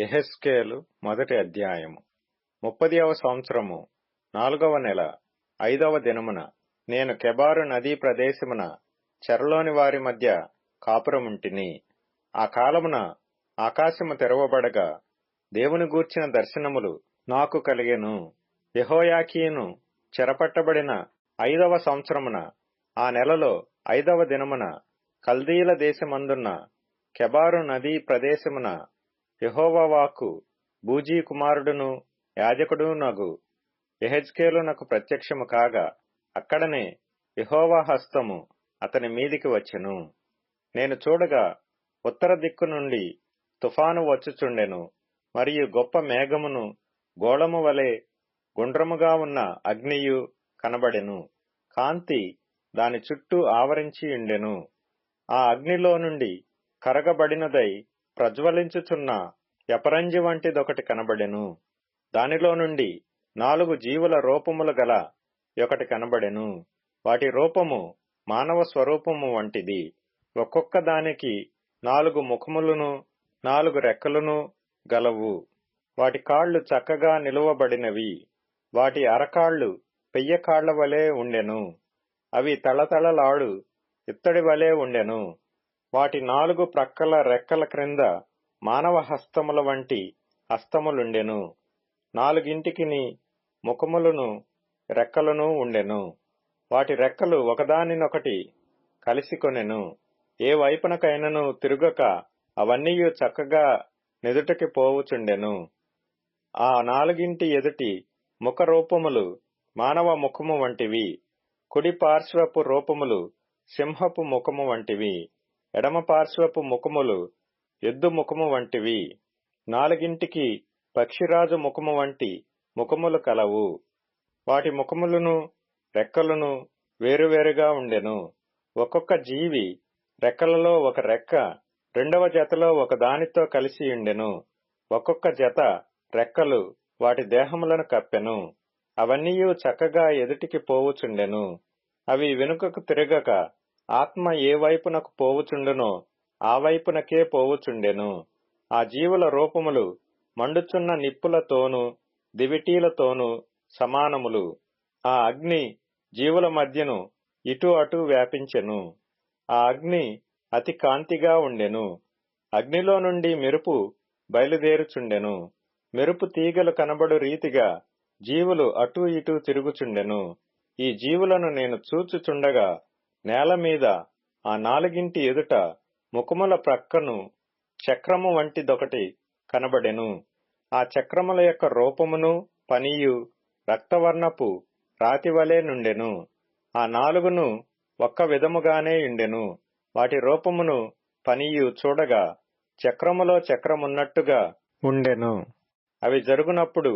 యెహెజ్కేలు మొదటి అధ్యాయము. 30వ సంవత్సరము 4వ నెల 5వ దినమున నేను కెబారు నదీ ప్రదేశమున చెరలోని వారి మధ్య కాపురముంటిని. ఆ కాలమున ఆకాశము తెరవబడగా దేవుని గూర్చిన దర్శనములు నాకు కలిగెను. యెహోయాకీను చెరపట్టబడిన 5వ సంవత్సరమున ఆ నెలలో 5వ దినమున కల్దీల దేశమందున్న కెబారు నదీ ప్రదేశమున యెహోవా వాక్కు బూజీ కుమారుడును యాజకుడునగు యెహెజ్కేలునకు ప్రత్యక్షము కాగా అక్కడనే యెహోవా హస్తము అతని మీదికి వచ్చెను. నేను చూడగా ఉత్తర దిక్కు నుండి తుఫాను వచ్చుచుండెను, మరియు గొప్ప మేఘమును గోళము వలె గుండ్రముగా ఉన్న అగ్నియు కనబడెను. కాంతి దాని చుట్టూ ఆవరించియుండెను. ఆ అగ్నిలో నుండి కరగబడినదై ప్రజ్వలించుచున్న ఎపరంజి వంటిదొకటి కనబడెను. దానిలో నుండి 4 జీవుల రూపములు గల ఒకటి కనబడెను. వాటి రూపము మానవ స్వరూపము వంటిది. ఒక్కొక్క దానికి 4 ముఖములును 4 రెక్కలును గలవు. వాటి కాళ్ళు చక్కగా నిలువబడినవి. వాటి అరకాళ్ళు పెయ్య కాళ్ల వలె ఉండెను. అవి తళతళలాడు ఇత్తడి వలె ఉండెను. వాటి 4 ప్రక్కల రెక్కల క్రింద మానవ హస్తముల వంటి హస్తములుండెను. 4గింటికిని ముఖములను రెక్కలను ఉండెను. వాటి రెక్కలు ఒకదానినొకటి కలిసికొనెను. ఏ వైపునకైనను తిరుగక అవన్నీయు చక్కగా నెదుటకి పోవుచుండెను. ఆ 4గింటి ఎదుటి ముఖ రూపములు మానవ ముఖము వంటివి. కుడి పార్శ్వపు రూపములు సింహపు ముఖము వంటివి. ఎడమ పార్శ్వపు ముఖములు ఎద్దు ముఖము వంటివి. 4గింటికి పక్షిరాజు ముఖము వంటి ముఖములు కలవు. వాటి ముఖములను రెక్కలను వేరువేరుగా ఉండెను. ఒక్కొక్క జీవి రెక్కలలో ఒక రెక్క రెండవ జతలో ఒకదానితో కలిసియుండెను. ఒక్కొక్క జత రెక్కలు వాటి దేహములను కప్పెను. అవన్నీయు చక్కగా ఎదుటికి పోవుచుండెను. అవి వెనుకకు తిరగక ఆత్మ ఏ వైపునకు పోవుచుండునో ఆ వైపునకే పోవుచుండెను. ఆ జీవుల రూపములు మండుచున్న నిప్పులతోనూ దివిటీలతోనూ సమానములు. ఆ అగ్ని జీవుల మధ్యను ఇటు అటు వ్యాపించెను. ఆ అగ్ని అతి కాంతిగా ఉండెను. అగ్నిలో నుండి మెరుపు బయలుదేరుచుండెను. మెరుపు తీగలు కనబడు రీతిగా జీవులు అటూ ఇటూ తిరుగుచుండెను. ఈ జీవులను నేను చూచుచుండగా నేల మీద ఆ 4గింటి ఎదుట ముఖముల ప్రక్కను చక్రము వంటిదొకటి కనబడెను. ఆ చక్రముల యొక్క రూపమును పనియు రక్తవర్ణపు రాతివలే నుండెను. ఆ 4 ఒక్క విధముగానే ఉండెను. వాటి రూపమును పనియు చూడగా చక్రములో చక్రమున్నట్టుగా ఉండెను. అవి జరుగునప్పుడు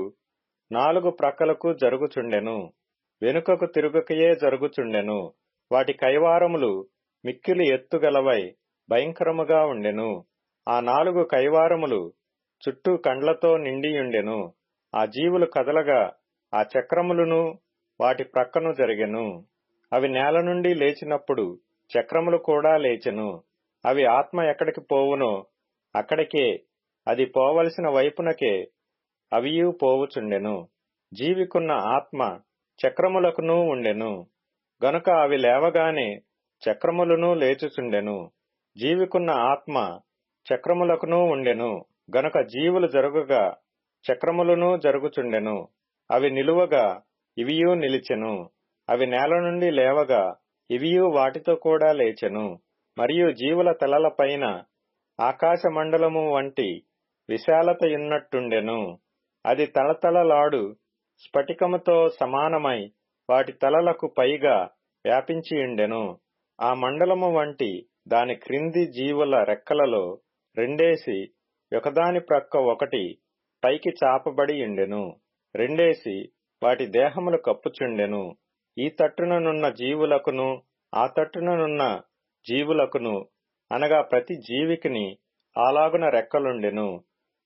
4 ప్రక్కలకు జరుగుచుండెను. వెనుకకు తిరుగకయే జరుగుచుండెను. వాటి కైవారములు మిక్కిలి ఎత్తుగలవై భయంకరముగా ఉండెను. ఆ 4 కైవారములు చుట్టూ కండ్లతో నిండియుండెను. ఆ జీవులు కదలగా ఆ చక్రములను వాటి ప్రక్కను జరిగెను. అవి నేల నుండి లేచినప్పుడు చక్రములు కూడా లేచెను. అవి ఆత్మ ఎక్కడికి పోవునో అక్కడికే, అది పోవలసిన వైపునకే అవియు పోవుచుండెను. జీవికున్న ఆత్మ చక్రములకునూ ఉండెను. గనుక అవి లేవగానే చక్రములను లేచుచుండెను. జీవికున్న ఆత్మ చక్రములకునూ ఉండెను. గనుక జీవులు జరుగుగా చక్రములను జరుగుచుండెను. అవి నిలువగా ఇవియూ నిలిచెను. అవి నేల నుండి లేవగా ఇవియూ వాటితో కూడా లేచెను. మరియు జీవుల తలల పైన ఆకాశమండలము వంటి విశాలతయున్నట్టుండెను. అది తళతళలాడు స్ఫటికముతో సమానమై వాటి తలలకు పైగా వ్యాపించియుండెను. ఆ మండలము వంటి దాని క్రింది జీవుల రెక్కలలో 2 ఒకదాని ప్రక్క ఒకటి పైకి చాపబడి ఉండెను. 2 వాటి దేహములు కప్పుచుండెను. ఈ తట్టుననున్న జీవులకును ఆ తట్టుననున్న జీవులకును, అనగా ప్రతి జీవికిని అలాగున రెక్కలుండెను.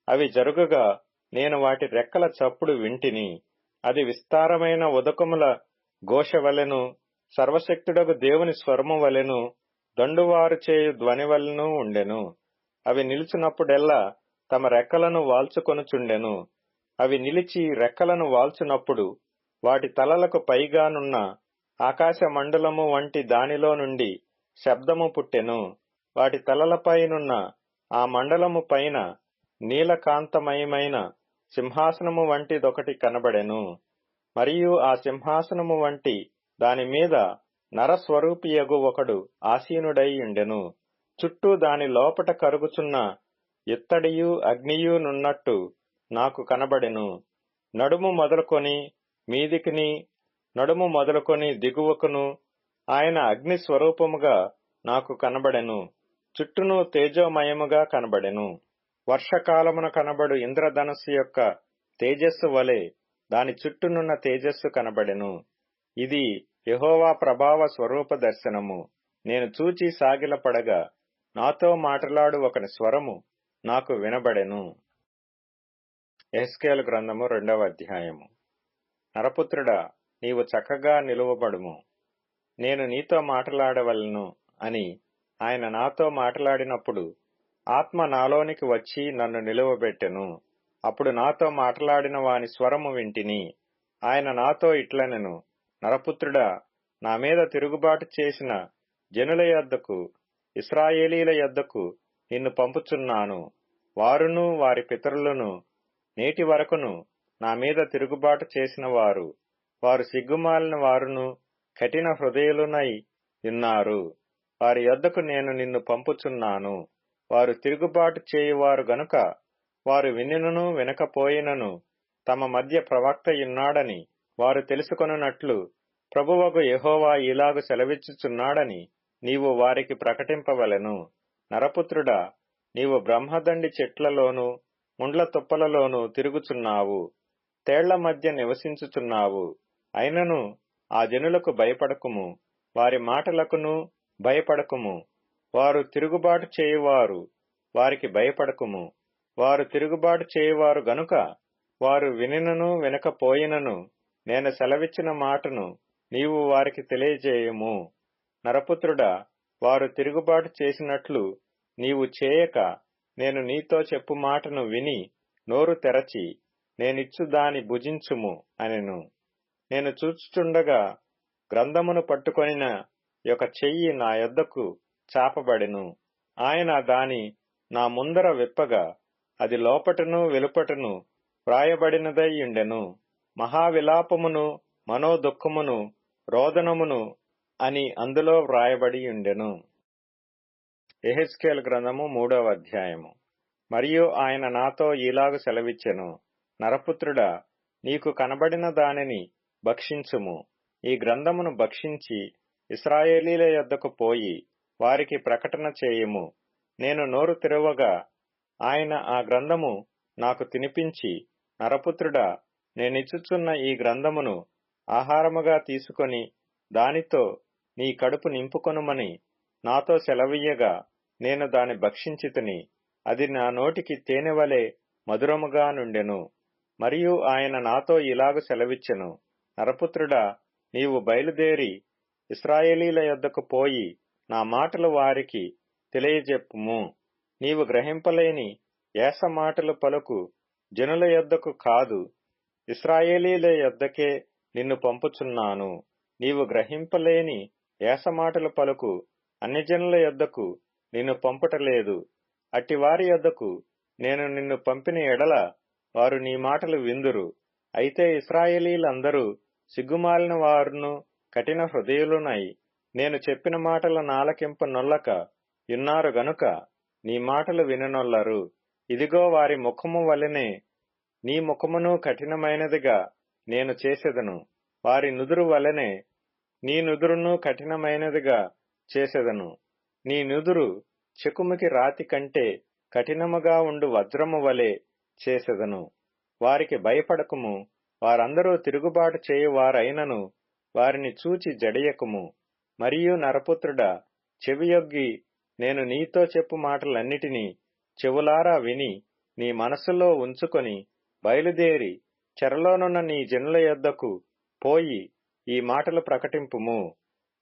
అవి జరుగుగా నేను వాటి రెక్కల చప్పుడు వింటిని. అది విస్తారమైన ఉదకముల ఘోష వలెను, సర్వశక్తుడగు దేవుని స్వరము వలెను, దండువారు చేయు ధ్వని వలెను ఉండెను. అవి నిలిచినప్పుడెల్లా తమ రెక్కలను వాల్చుకొనుచుండెను. అవి నిలిచి రెక్కలను వాల్చునప్పుడు వాటి తలలకు పైగానున్న ఆకాశ మండలము వంటి దానిలో నుండి శబ్దము పుట్టెను. వాటి తలలపైనున్న ఆ మండలము పైన నీలకాంతమయమైన సింహాసనము వంటిదొకటి కనబడెను. మరియు ఆ సింహాసనము వంటి దానిమీద నరస్వరూపియగు ఒకడు ఆసీనుడై ఉండెను. చుట్టూ దాని లోపట కరుగుచున్న ఇత్తడియు అగ్నియు నున్నట్టు నాకు కనబడెను. నడుము మొదలుకొని మీదికిని, నడుము మొదలుకొని దిగువకును ఆయన అగ్ని స్వరూపముగా నాకు కనబడెను. చుట్టూను తేజోమయముగా కనబడెను. వర్షకాలమున కనబడు ఇంద్రధనస్సు యొక్క తేజస్సు వలె దాని చుట్టూనున్న తేజస్సు కనబడెను. ఇది యెహోవా ప్రభావ స్వరూప దర్శనము. నేను చూచి సాగిలపడగా నాతో మాట్లాడు ఒకని స్వరము నాకు వినబడెను. యెహెజ్కేలు గ్రంథము 2వ అధ్యాయము. నరపుత్రుడా, నీవు చక్కగా నిలువబడుము, నేను నీతో మాట్లాడవలెను అని ఆయన నాతో మాట్లాడినప్పుడు ఆత్మ నాలోనికి వచ్చి నన్ను నిలువబెట్టెను. అప్పుడు నాతో మాట్లాడిన వాని స్వరము వింటిని. ఆయన నాతో ఇట్లనెను, నరపుత్రుడా, నా మీద తిరుగుబాటు చేసిన జనుల యొద్దకు, ఇశ్రాయేలీల యొద్దకు నిన్ను పంపుచున్నాను. వారును వారి పితరులను నేటి వరకును నా మీద తిరుగుబాటు చేసిన వారు. వారు సిగ్గుమాలిన వారును కఠిన హృదయులునై ఉన్నారు. వారి యొద్దకు నేను నిన్ను పంపుచున్నాను. వారు తిరుగుబాటు చేయువారు గనుక వారు వినినను వినకపోయినను తమ మధ్య ప్రవక్తయున్నాడని వారు తెలుసుకొనున్నట్లు ప్రభువగు యెహోవా ఇలాగు సెలవిచ్చుచున్నాడని నీవు వారికి ప్రకటింపవలెను. నరపుత్రుడా, నీవు బ్రహ్మదండి చెట్లలోను ముండ్ల తుప్పలలోను తిరుగుచున్నావు, తేళ్ల మధ్య నివసించుచున్నావు. అయినను ఆ జనులకు భయపడకుము, వారి మాటలకును భయపడకుము. వారు తిరుగుబాటు చేయువారు, వారికి భయపడకుము. వారు తిరుగుబాటు చేయువారు గనుక వారు వినినను వినకపోయినను నేను సెలవిచ్చిన మాటను నీవు వారికి తెలియజేయము. నరపుత్రుడా, వారు తిరుగుబాటు చేసినట్లు నీవు చేయక నేను నీతో చెప్పు మాటను విని నోరు తెరచి నేనిచ్చు దాని భుజించుము అనెను. నేను చూచుచుండగా గ్రంథమును పట్టుకొనిన ఒక చెయ్యి నా యొద్దకు చాపబడెను. ఆయన దాని నా ముందర విప్పగా అది లోపటను వెలుపటను వ్రాయబడినదై ఉండెను. మహావిలాపమును మనోదుఃఖమును రోదనమును అని అందులో వ్రాయబడి ఉండెను. యెహెజ్కేలు గ్రంథము 3వ అధ్యాయము. మరియు ఆయన నాతో ఈలాగు సెలవిచ్చెను, నరపుత్రుడా, నీకు కనబడిన దానిని భక్షించుము. ఈ గ్రంథమును భక్షించి ఇశ్రాయేలీల యొద్దకు పోయి వారికి ప్రకటన చేయుము. నేను నోరు తెరవగా ఆయన ఆ గ్రంథము నాకు తినిపించి, నరపుత్రుడా, నేనిచ్చుచున్న ఈ గ్రంథమును ఆహారముగా తీసుకొని దానితో నీ కడుపు నింపుకొనుమని నాతో సెలవీయగా నేను దాని భక్షించితిని. అది నా నోటికి తేనెవలె మధురముగా నుండెను. మరియు ఆయన నాతో ఇలాగు సెలవిచ్చెను, నరపుత్రుడా, నీవు బయలుదేరి ఇశ్రాయేలీల యొద్దకు పోయి నా మాటలు వారికి తెలియజెప్పుము. నీవు గ్రహింపలేని ఏస మాటలు పలుకు జనుల యొద్దకు కాదు, ఇశ్రాయేలీల యొద్దకే నిన్ను పంపుచున్నాను. నీవు గ్రహింపలేని ఏస మాటలు పలుకు అన్యజనుల యొద్దకు నిన్ను పంపుటలేదు. అట్టి వారి యొద్దకు నేను నిన్ను పంపిన ఎడల వారు నీ మాటలు విందురు. అయితే ఇశ్రాయేలీలందరూ సిగ్గుమాలిన వారును కఠిన హృదయులునై నేను చెప్పిన మాటల నాలకింప నొల్లక యున్నారు గనుక నీ మాటలు విననొల్లరు. ఇదిగో వారి ముఖము వలెనే నీ ముఖమును కఠినమైనదిగా నేను చేసెదను. వారి నుదురు వలెనే నీ నుదురును కఠినమైనదిగా చేసెదను. నీ నుదురు చెకుముకి రాతి కంటే కఠినముగా ఉండు వజ్రము వలె చేసెదను. వారికి భయపడకుము. వారందరూ తిరుగుబాటు చేయువారైనను వారిని చూచి జడియకుము. మరియు నరపుత్రుడా, చెవియొగ్గి నేను నీతో చెప్పు మాటలన్నిటినీ చెవులారా విని నీ మనస్సులో ఉంచుకొని బయలుదేరి చెరలోనున్న నీ జనుల యొద్దకు పోయి ఈ మాటలు ప్రకటింపుము.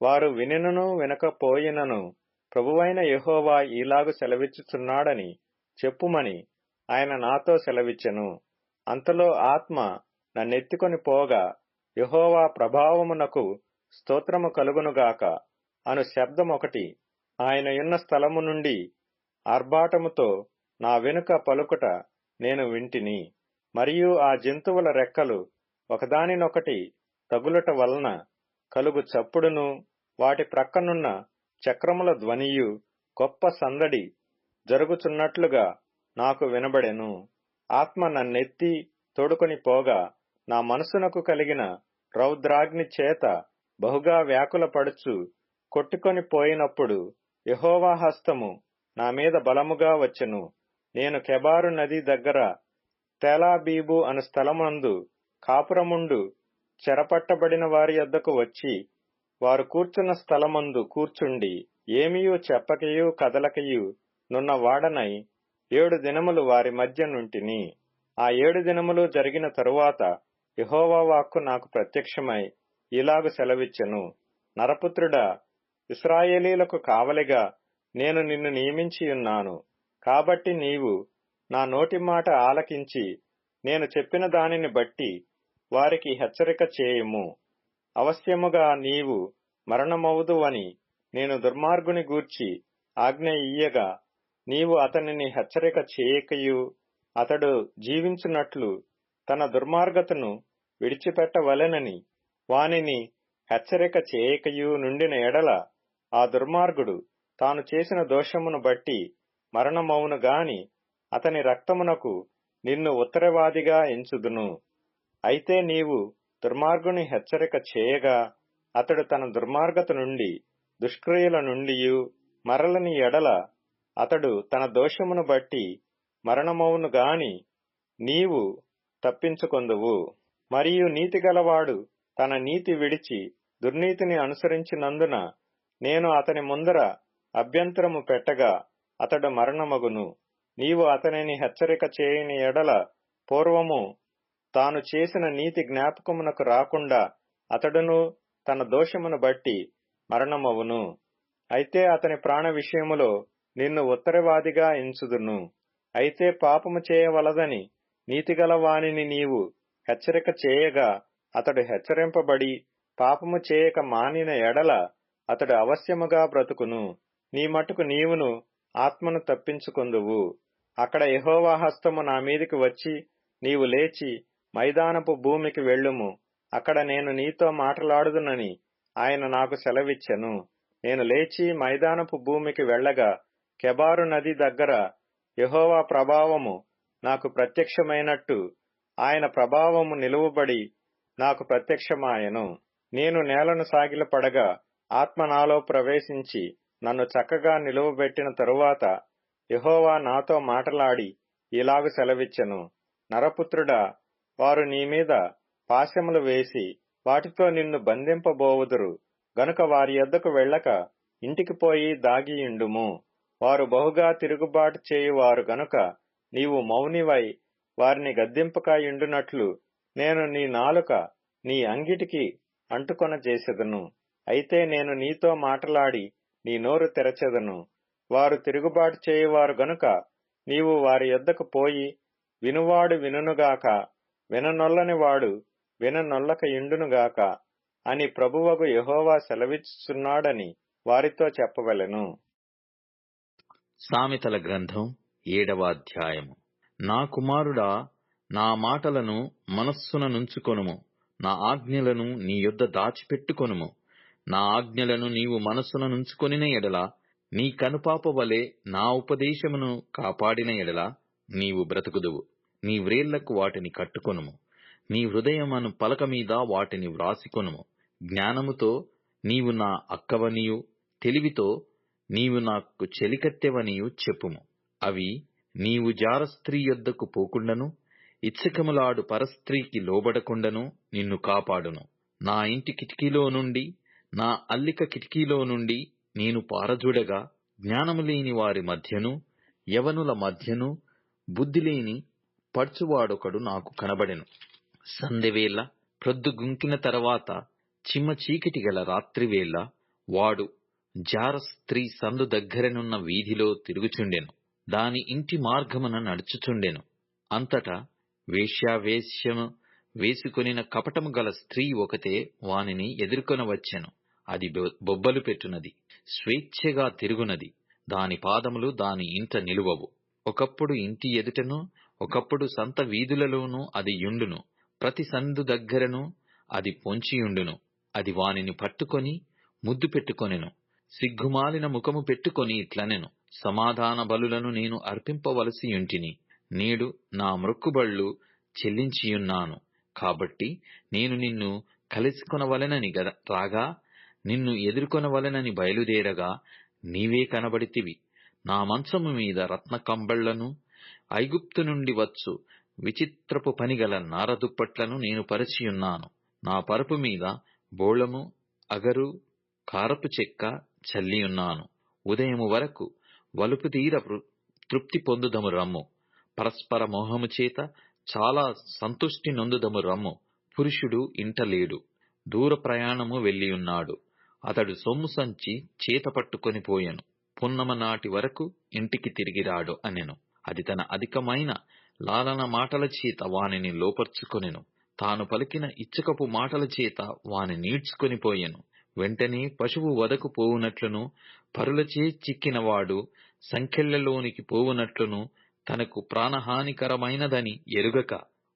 వారు వినినను వినకపోయినను ప్రభువైన యెహోవా ఈలాగు సెలవిచ్చుచున్నాడని చెప్పుమని ఆయన నాతో సెలవిచ్చెను. అంతలో ఆత్మ నన్నెత్తుకొని పోగా, యెహోవా ప్రభావమునకు స్తోత్రము కలుగునుగాక అను శబ్దమొకటి ఆయనయున్న స్థలము నుండి ఆర్భాటముతో నా వెనుక పలుకుట నేను వింటిని. మరియు ఆ జంతువుల రెక్కలు ఒకదానినొకటి తగులుట వలన కలుగు చప్పుడును, వాటి ప్రక్కనున్న చక్రముల ధ్వనియు గొప్ప సందడి జరుగుచున్నట్లుగా నాకు వినబడెను. ఆత్మ నన్నెత్తి తోడుకొని పోగా, నా మనసునకు కలిగిన రౌద్రాగ్ని చేత బహుగా వ్యాకులపడుచు కొట్టుకొని పోయినప్పుడు యెహోవా హస్తము నా మీద బలముగా వచ్చెను. నేను కెబారు నది దగ్గర తేలాబీబు అను స్థలమందు కాపురముండు చెరపట్టబడిన వారి యొద్దకు వచ్చి, వారు కూర్చున్న స్థలమందు కూర్చుండి, ఏమియూ చెప్పకయు కదలకయు నున్న వాడనై 7 దినములు వారి మధ్య నుంటిని. ఆ 7 దినములు జరిగిన తరువాత యెహోవా వాక్కు నాకు ప్రత్యక్షమై ఇలాగు సెలవిచ్చెను. నరపుత్రుడా, ఇశ్రాయేలీలకు కావలిగా నేను నిన్ను నియమించియున్నాను. కాబట్టి నీవు నా నోటి మాట ఆలకించి, నేను చెప్పిన దానిని బట్టి వారికి హెచ్చరిక చేయుము. అవశ్యముగా నీవు మరణమవుదువని నేను దుర్మార్గుని గూర్చి ఆజ్ఞ ఇయ్యగా, నీవు అతనిని హెచ్చరిక చేయకయు, అతడు జీవించున్నట్లు తన దుర్మార్గతను విడిచిపెట్టవలెనని వానిని హెచ్చరిక చేయకయు నుండిన ఎడల, ఆ దుర్మార్గుడు తాను చేసిన దోషమును బట్టి మరణమవును గాని అతని రక్తమునకు నిన్ను ఉత్తరవాదిగా ఎంచుదును. అయితే నీవు దుర్మార్గుని హెచ్చరిక చేయగా, అతడు తన దుర్మార్గత నుండి దుష్క్రియల నుండియు మరలని ఎడల, అతడు తన దోషమును బట్టి మరణమవును గాని నీవు తప్పించుకొందువు. మరియు నీతిగలవాడు తన నీతి విడిచి దుర్నీతిని అనుసరించినందున నేను అతని ముందర అభ్యంతరము పెట్టగా అతడు మరణమగును. నీవు అతనిని హెచ్చరిక చేయని ఎడల, పూర్వము తాను చేసిన నీతి జ్ఞాపకమునకు రాకుండా అతడును తన దోషమును బట్టి మరణమవును. అయితే అతని ప్రాణ విషయములో నిన్ను ఉత్తరవాదిగా ఎంచుదును. అయితే పాపము చేయవలదని నీతిగల వానిని నీవు హెచ్చరిక చేయగా, అతడు హెచ్చరింపబడి పాపము చేయక మానిన ఎడల అతడు అవశ్యముగా బ్రతుకును. నీ మట్టుకు నీవును ఆత్మను తప్పించుకొందువు. అక్కడ యెహోవా హస్తము నా మీదికి వచ్చి, నీవు లేచి మైదానపు భూమికి వెళ్ళుము, అక్కడ నేను నీతో మాటలాడుదునని ఆయన నాకు సెలవిచ్చెను. నేను లేచి మైదానపు భూమికి వెళ్ళగా, కెబారు నది దగ్గర యెహోవా ప్రభావము నాకు ప్రత్యక్షమైనట్టు ఆయన ప్రభావము నిలువబడి నాకు ప్రత్యక్షమాయెను. నేను నేలను సాగిలపడగా ఆత్మ నాలో ప్రవేశించి నన్ను చక్కగా నిలువబెట్టిన తరువాత యెహోవా నాతో మాటలాడి ఇలాగు సెలవిచ్చెను. నరపుత్రుడా, వారు నీ మీద పాశములు వేసి వాటితో నిన్ను బంధింపబోవుదురు గనుక వారి యొద్దకు వెళ్ళక ఇంటికి పోయి దాగియుండుము. వారు బహుగా తిరుగుబాటు చేయువారు గనుక నీవు మౌనివై వారిని గద్దింపకయుండునట్లు నేను నీ నాలుక నీ అంగిటికి అంటుకొన చేసెదను. అయితే నేను నీతో మాటలాడి నీ నోరు తెరచెదను. వారు తిరుగుబాటు చేయువారు గనుక నీవు వారి యొద్దకు పోయి, వినువాడు వినుగాక, విననొల్లని వాడు విననొల్లకయుండునుగాక అని ప్రభువగు యెహోవా సెలవిచ్చుచున్నాడని వారితో చెప్పవలెను. సామెతల గ్రంథం 7వ అధ్యాయము. నా కుమారుడా, నా మాటలను మనస్సున నుంచుకొనుము, నా ఆజ్ఞలను నీ యొద్ద దాచిపెట్టుకొనుము. నా ఆజ్ఞలను నీవు మనస్సున నుంచుకొనిన ఎడల, నీ కనుపాప వలె నా ఉపదేశమును కాపాడిన ఎడల నీవు బ్రతుకుదువు. నీ వ్రేళ్లకు వాటిని కట్టుకొనుము, నీ హృదయమను పలక మీద వాటిని వ్రాసికొనుము. జ్ఞానముతో నీవు నా అక్కవనియు, తెలివితో నీవు నాకు చెలికత్తెవనియు చెప్పుము. అవి నీవు జారస్త్రీ యొద్దకు పోకుండను, ఇచ్చకములాడు పరస్త్రీకి లోబడకుండను నిన్ను కాపాడును. నా ఇంటి కిటికీలో నుండి, నా అల్లిక కిటికీలో నుండి నేను పారజూడగా, జ్ఞానము లేని వారి మధ్యను యవనుల మధ్యను బుద్ధిలేని పడుచువాడొకడు నాకు కనబడెను. సందెవేళ ప్రొద్దుగుంకిన తర్వాత చిమ్మ చీకటి గల రాత్రివేళ వాడు జార స్త్రీ సందు దగ్గరనున్న వీధిలో తిరుగుచుండెను. దాని ఇంటి మార్గమున నడుచుచుండెను. అంతటా వేశ్యావేశ్యము వేసుకొనిన కపటము గల స్త్రీ ఒకతే వానిని ఎదుర్కొనవచ్చెను. అది బొబ్బలు పెట్టునది, స్వేచ్ఛగా తిరుగునది. దాని పాదములు దాని ఇంట నిలువవు. ఒకప్పుడు ఇంటి ఎదుటను, ఒకప్పుడు సంత వీధులలోనూ అది యుండును. ప్రతి సందు దగ్గరను అది పొంచియుండును. అది వానిని పట్టుకొని ముద్దు పెట్టుకొనెను. సిగ్గుమాలిన ముఖము పెట్టుకొని ఇట్లనెను, సమాధాన బలులను నేను అర్పింపవలసియుంటిని. నేడు నా మ్రొక్కుబళ్ళు చెల్లించియున్నాను. కాబట్టి నేను నిన్ను కలుసుకొనవలెనని రాగా, నిన్ను ఎదుర్కొనవలెనని బయలుదేరగా నీవే కనబడితివి. నా మంచము మీద రత్న కంబళ్లను, ఐగుప్తు నుండి వచ్చు విచిత్రపు పనిగల నారదుప్పట్లను నేను పరిచియున్నాను. నా పరుపు మీద బోళము, అగరు, కారపు చెక్క చల్లియున్నాను. ఉదయము వరకు వలుపు తీర తృప్తి పొందుదము రమ్ము. పరస్పర మోహము చేత చాలా సంతుష్టి నొందుదము రమ్ము. పురుషుడు ఇంట లేడు, దూర ప్రయాణము వెళ్ళియున్నాడు. అతడు సొమ్ము సంచి చేత పట్టుకొని పోయెను. పున్నమ నాటి వరకు ఇంటికి తిరిగి రాడు అనెను. అది తన అధికమైన లాలన మాటల చేత వానిని లోపర్చుకొనెను. తాను పలికిన ఇచ్చకపు మాటల చేత వాని నీడ్చుకొని పోయెను. వెంటనే పశువు వదకు పోవునట్లును, పరులచే చిక్కినవాడు సంకెళ్లలోనికి పోవునట్లును, తనకు ప్రాణహానికరమైనదని ఎరుగక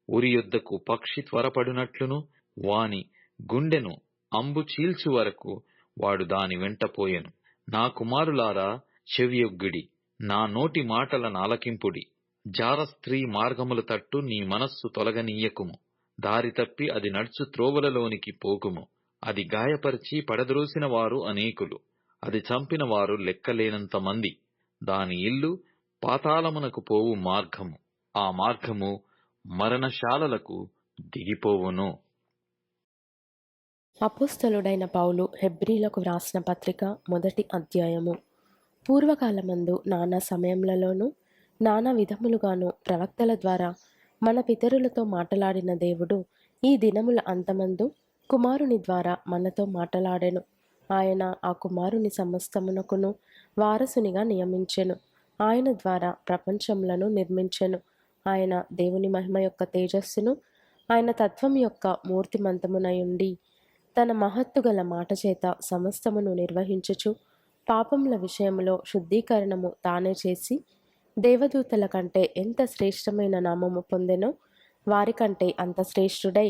ఉరి యొద్దకు పక్షి త్వరపడినట్లును, వాని గుండెను అంబు చీల్చు వరకు వాడు దాని వెంట పోయెను. నా కుమారులారా, చెవియొగ్గుడి, నా నోటి మాటల నాలకింపుడి. జార స్త్రీ మార్గముల తట్టు నీ మనస్సు తొలగనీయకుము. దారి తప్పి అది నడుచు త్రోవలలోనికి పోకుము. అది గాయపరిచి పడద్రోసిన వారు అనేకులు, అది చంపిన వారు లెక్కలేనంత మంది. దాని ఇల్లు పాతాళమునకు పోవు మార్గము, ఆ మార్గము మరణశాలలకు దిగిపోవును. అపోస్తలుడైన పౌలు హెబ్రీలకు వ్రాసిన పత్రిక 1వ అధ్యాయము. పూర్వకాలమందు నానా సమయములలోనూ నానా విధములుగాను ప్రవక్తల ద్వారా మన పితరులతో మాటలాడిన దేవుడు ఈ దినముల అంతమందు కుమారుని ద్వారా మనతో మాటలాడెను. ఆయన ఆ కుమారుని సమస్తమునకును వారసునిగా నియమించెను. ఆయన ద్వారా ప్రపంచములను నిర్మించెను. ఆయన దేవుని మహిమ యొక్క తేజస్సును, ఆయన తత్వం యొక్క మూర్తిమంతమునయుండి తన మహత్తుగల మాట చేత సమస్తమును నిర్వహించుచు పాపముల విషయములో శుద్ధీకరణము తానే చేసి దేవదూతల కంటే ఎంత శ్రేష్టమైన నామము పొందెనో వారికంటే అంత శ్రేష్ఠుడై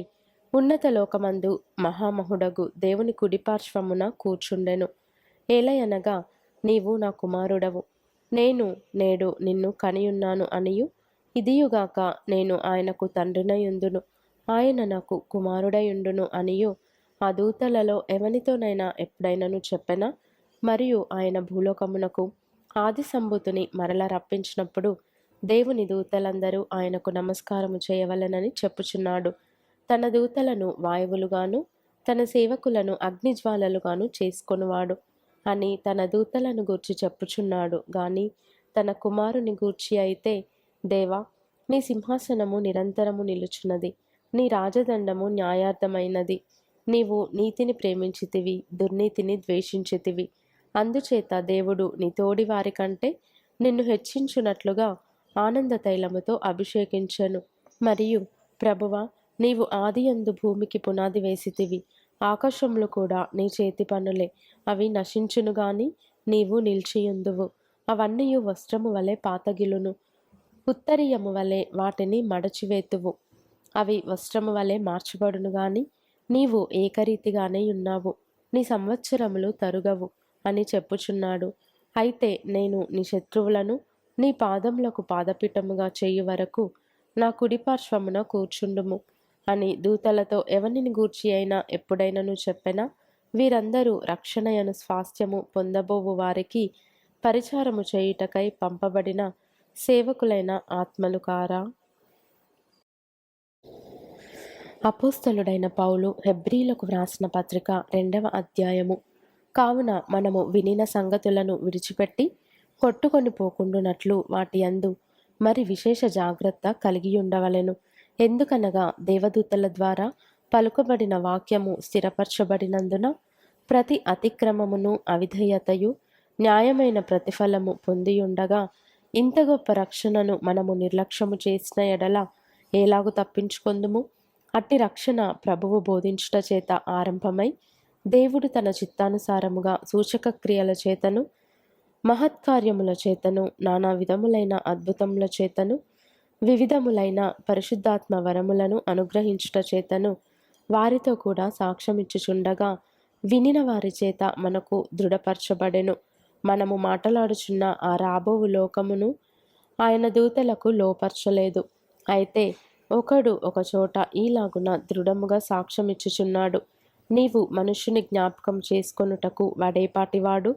ఉన్నత లోకమందు మహామహుడగు దేవుని కుడిపార్శ్వమున కూర్చుండెను. ఏలయనగా నీవు నా కుమారుడవు, నేను నేడు నిన్ను కనియున్నాను అనియు, ఇదియుగాక నేను ఆయనకు తండ్రినయుందును, ఆయన నాకు కుమారుడయుండును అనియు ఆ దూతలలో ఎవనితోనైనా ఎప్పుడైనాను చెప్పెనా? మరియు ఆయన భూలోకమునకు ఆది సంభూతిని మరల రప్పించినప్పుడు దేవుని దూతలందరూ ఆయనకు నమస్కారము చేయవలెనని చెప్పుచున్నాడు. తన దూతలను వాయువులుగాను తన సేవకులను అగ్నిజ్వాలలుగాను చేసుకొనువాడు అని తన దూతలను గూర్చి చెప్పుచున్నాడు గాని తన కుమారుని గూర్చి అయితే, దేవా, నీ సింహాసనము నిరంతరము నిలుచున్నది, నీ రాజదండము న్యాయార్థమైనది. నీవు నీతిని ప్రేమించితివి, దుర్నీతిని ద్వేషించితివి. అందుచేత దేవుడు నీ తోడి వారి కంటే నిన్ను హెచ్చించున్నట్లుగా ఆనంద తైలముతో అభిషేకించెను. మరియు ప్రభువా, నీవు ఆదియందు భూమికి పునాది వేసితివి. ఆకాశములు కూడా నీ చేతి పనులే. అవి నశించును గాని నీవు నిలిచియుందువు. అవన్నీయు వస్త్రము వలె పాతగిలును, ఉత్తరీయము వలె వాటిని మడచివేతువు. అవి వస్త్రము వలె మార్చబడును గాని నీవు ఏకరీతిగానే ఉన్నావు. నీ సంవత్సరములు తరుగవు అని చెప్పుచున్నాడు. అయితే నేను నీ శత్రువులను నీ పాదములకు పాదపీఠముగా చేయు వరకు నా కుడిపార్శ్వమున కూర్చుండుము అని దూతలతో ఎవనిని గూర్చి అయినా ఎప్పుడైనను చెప్పెనా? వీరందరూ రక్షణయను స్వాస్థ్యము పొందబోవు వారికి పరిచారము చేయుటకై పంపబడిన సేవకులైన ఆత్మలు కారా? అపోస్తలుడైన పౌలు హెబ్రీలకు వ్రాసిన పత్రిక 2వ అధ్యాయము. కావున మనము వినిన సంగతులను విడిచిపెట్టి కొట్టుకొని పోకుండునట్లు వాటి యందు మరి విశేష జాగ్రత్త కలిగి ఉండవలెను. ఎందుకనగా దేవదూతల ద్వారా పలుకబడిన వాక్యము స్థిరపరచబడినందున ప్రతి అతిక్రమమును అవిధేయతయు న్యాయమైన ప్రతిఫలము పొందియుండగా ఇంత గొప్ప రక్షణను మనము నిర్లక్ష్యము చేసిన ఎడల ఎలాగు తప్పించుకొందుము? అట్టి రక్షణ ప్రభువు బోధించుట చేత ఆరంభమై దేవుడు తన చిత్తానుసారముగా సూచక క్రియల చేతను మహత్కార్యముల చేతను నానా విధములైన అద్భుతముల చేతను వివిధములైన పరిశుద్ధాత్మ వరములను అనుగ్రహించుట చేతను వారితో కూడా సాక్ష్యమిచ్చుచుండగా వినిన వారి చేత మనకు దృఢపరచబడెను. మనము మాటలాడుచున్న ఆ రాబోవు లోకమును ఆయన దూతలకు లోపరచలేదు. అయితే ఒకడు ఒకచోట ఈలాగున దృఢముగా సాక్ష్యమిచ్చుచున్నాడు, నీవు మనుష్యుని జ్ఞాపకం చేసుకొనుటకు వాడేపాటివాడు?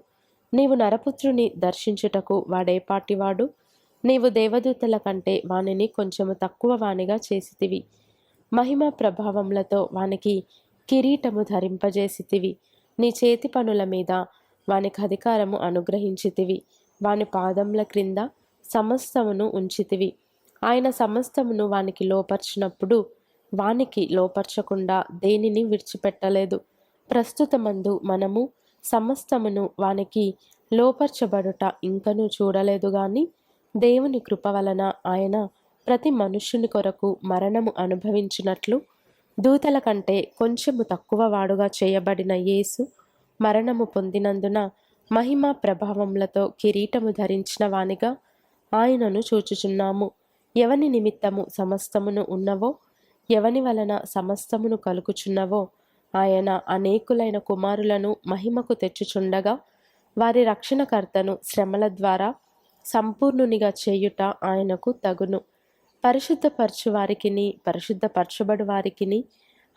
నీవు నరపుత్రుని దర్శించుటకు వాడేపాటివాడు? నీవు దేవదూతల కంటే వానిని కొంచెము తక్కువ వానిగా చేసితివి. మహిమ ప్రభావములతో వానికి కిరీటము ధరింపజేసితివి. నీ చేతి పనుల మీద వానికి అధికారము అనుగ్రహించితివి. వాని పాదముల క్రింద సమస్తమును ఉంచితివి. ఆయన సమస్తమును వానికి లోపర్చినప్పుడు వానికి లోపర్చకుండా దేనిని విడిచిపెట్టలేదు. ప్రస్తుతమందు మనము సమస్తమును వానికి లోపర్చబడుట ఇంకనూ చూడలేదు గాని దేవుని కృప వలన ఆయన ప్రతి మనుష్యుని కొరకు మరణము అనుభవించినట్లు దూతల కంటే కొంచెము తక్కువ వాడుగా చేయబడిన యేసు మరణము పొందినందున మహిమ ప్రభావములతో కిరీటము ధరించిన వానిగా ఆయనను చూచుచున్నాము. ఎవని నిమిత్తము సమస్తమును ఉన్నవో, ఎవని వలన సమస్తమును కలుగుచున్నవో ఆయన అనేకులైన కుమారులను మహిమకు తెచ్చుచుండగా వారి రక్షణకర్తను శ్రమల ద్వారా సంపూర్ణునిగా చేయుట ఆయనకు తగును. పరిశుద్ధపరచు వారికిని పరిశుద్ధపరచబడు వారికిని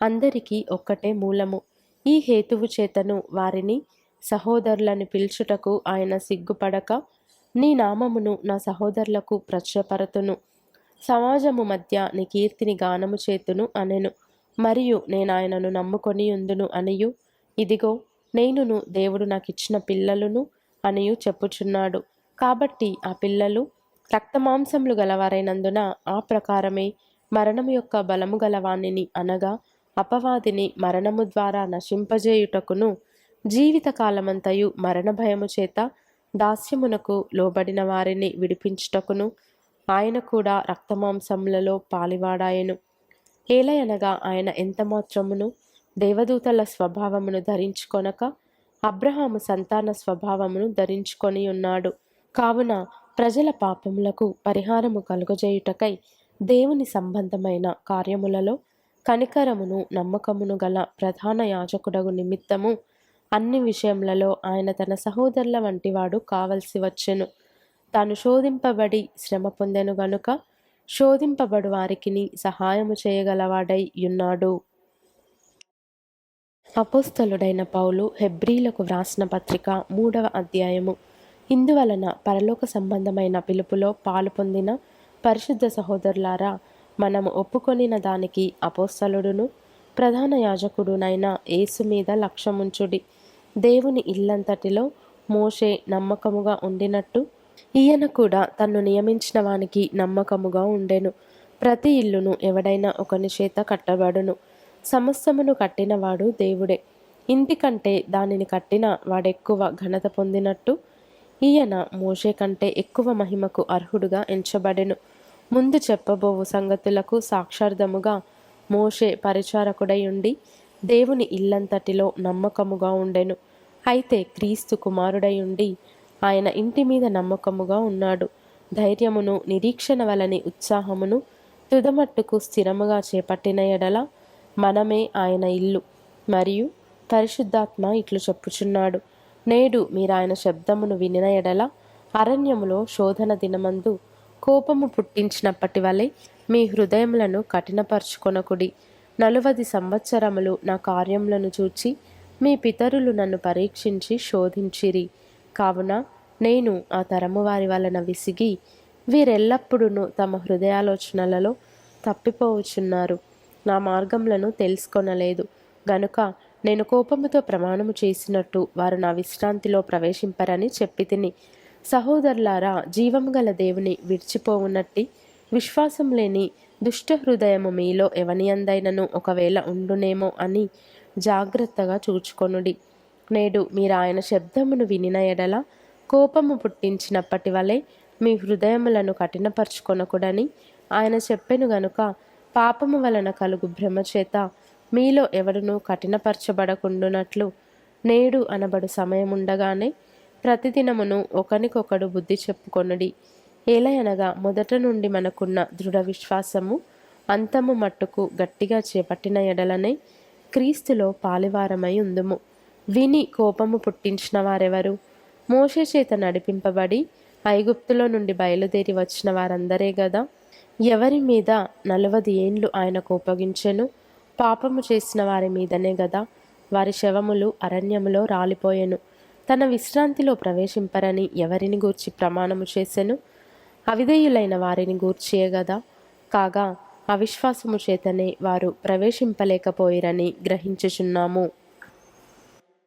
అందరికీ ఒక్కటే మూలము. ఈ హేతువు చేతను వారిని సహోదరులను పిలుచుటకు ఆయన సిగ్గుపడక నీ నామమును నా సహోదరులకు ప్రచురపరతును, సమాజము మధ్య నీ కీర్తిని గానము చేతును అనెను. మరియు నేను ఆయనను నమ్ముకొని ఉందును అనియు, ఇదిగో నేనును దేవుడు నాకిచ్చిన పిల్లలును అనియు చెప్పుచున్నాడు. కాబట్టి ఆ పిల్లలు రక్తమాంసములు గలవారైనందున ఆ ప్రకారమే మరణము యొక్క బలము గలవాణిని అనగా అపవాదిని మరణము ద్వారా నశింపజేయుటకును జీవితకాలమంతయు మరణ భయము చేత దాస్యమునకు లోబడిన వారిని విడిపించుటకును ఆయన కూడా రక్తమాంసములలో పాలివాడాయెను. ఏలయనగా ఆయన ఎంతమాత్రమును దేవదూతల స్వభావమును ధరించుకొనక అబ్రహాము సంతాన స్వభావమును ధరించుకొని ఉన్నాడు. కావున ప్రజల పాపములకు పరిహారము కలుగజేయుటకై దేవుని సంబంధమైన కార్యములలో కనికరమును నమ్మకమును గల ప్రధాన యాజకుడగు నిమిత్తము అన్ని విషయములలో ఆయన తన సహోదరుల వంటివాడు కావలసి వచ్చెను. తాను శోధింపబడి శ్రమ పొందెను గనుక శోధింపబడు వారికిని సహాయము చేయగలవాడై ఉన్నాడు. అపోస్తలుడైన పౌలు హెబ్రీలకు వ్రాసిన పత్రిక 3వ అధ్యాయము. ఇందువలన పరలోక సంబంధమైన పిలుపులో పాలు పొందిన పరిశుద్ధ సహోదరులారా, మనము ఒప్పుకొనిన దానికి అపోస్తలుడును ప్రధాన యాజకుడునైన యేసు మీద లక్ష్యముంచుడి. దేవుని ఇల్లంతటిలో మోషే నమ్మకముగా ఉండినట్టు ఈయన కూడా తన్ను నియమించిన వానికి నమ్మకముగా ఉండెను. ప్రతి ఇల్లును ఎవడైనా ఒకని చేత కట్టబడును. సమస్తమును కట్టినవాడు దేవుడే. ఇంటి కంటే దానిని కట్టిన వాడెక్కువ ఘనత పొందినట్టు ఈయన మోషే కంటే ఎక్కువ మహిమకు అర్హుడుగా ఎంచబడెను. ముందు చెప్పబోవు సంగతులకు సాక్షార్థముగా మోషే పరిచారకుడై ఉండి దేవుని ఇల్లంతటిలో నమ్మకముగా ఉండెను. అయితే క్రీస్తు కుమారుడై ఉండి ఆయన ఇంటి మీద నమ్మకముగా ఉన్నాడు. ధైర్యమును నిరీక్షణ వలని ఉత్సాహమును తుదమట్టుకు స్థిరముగా చేపట్టిన ఎడల మనమే ఆయన ఇల్లు. మరియు పరిశుద్ధాత్మ ఇట్లు చెప్పుచున్నాడు, నేడు మీరు ఆయన శబ్దమును వినిన ఎడల అరణ్యములో శోధన దినమందు కోపము పుట్టించినప్పటి వలె మీ హృదయములను కఠినపరచుకొనకుడి. 40 సంవత్సరములు నా కార్యములను చూచి మీ పితరులు నన్ను పరీక్షించి శోధించిరి. కావున నేను ఆ తరము వారి వలన విసిగి వీరెల్లప్పుడూ తమ హృదయాలోచనలలో తప్పిపోవచ్చున్నారు, నా మార్గములను తెలుసుకొనలేదు గనుక నేను కోపముతో ప్రమాణము చేసినట్టు వారు నా విశ్రాంతిలో ప్రవేశింపరని చెప్పి తిని. సహోదరులారా, జీవము గల దేవుని విడిచిపోవునట్టి విశ్వాసం లేని దుష్ట హృదయము మీలో ఎవని అందైనను ఒకవేళ ఉండునేమో అని జాగ్రత్తగా చూచుకొనుడి. నేడు మీరు ఆయన శబ్దమును వినిన ఎడల కోపము పుట్టించినప్పటి వలె మీ హృదయములను కఠినపరచుకొనకుడని ఆయన చెప్పెను గనుక పాపము వలన కలుగు భ్రమ చేత మీలో ఎవడునూ కఠినపరచబడకుండునట్లు నేడు అనబడు సమయముండగానే ప్రతిదినమును ఒకనికొకడు బుద్ధి చెప్పుకొనుడి. ఏలయనగా మొదట నుండి మనకున్న దృఢ విశ్వాసము అంతము మట్టుకు గట్టిగా చేపట్టిన ఎడలనే క్రీస్తులో పాలివారమై ఉందుము. విని కోపము పుట్టించిన వారెవరు? మోషే చేత నడిపింపబడి ఐగుప్తులో నుండి బయలుదేరి వచ్చిన వారందరే గదా. ఎవరి మీద 40 ఏండ్లు ఆయన కోపగించెను? పాపము చేసిన వారి మీదనే గదా. వారి శవములు అరణ్యములో రాలిపోయెను. తన విశ్రాంతిలో ప్రవేశింపరని ఎవరిని గూర్చి ప్రమాణము చేసెను? అవిధేయులైన వారిని గూర్చియే గదా. కాగా అవిశ్వాసము చేతనే వారు ప్రవేశింపలేకపోయిరని గ్రహించుచున్నాము.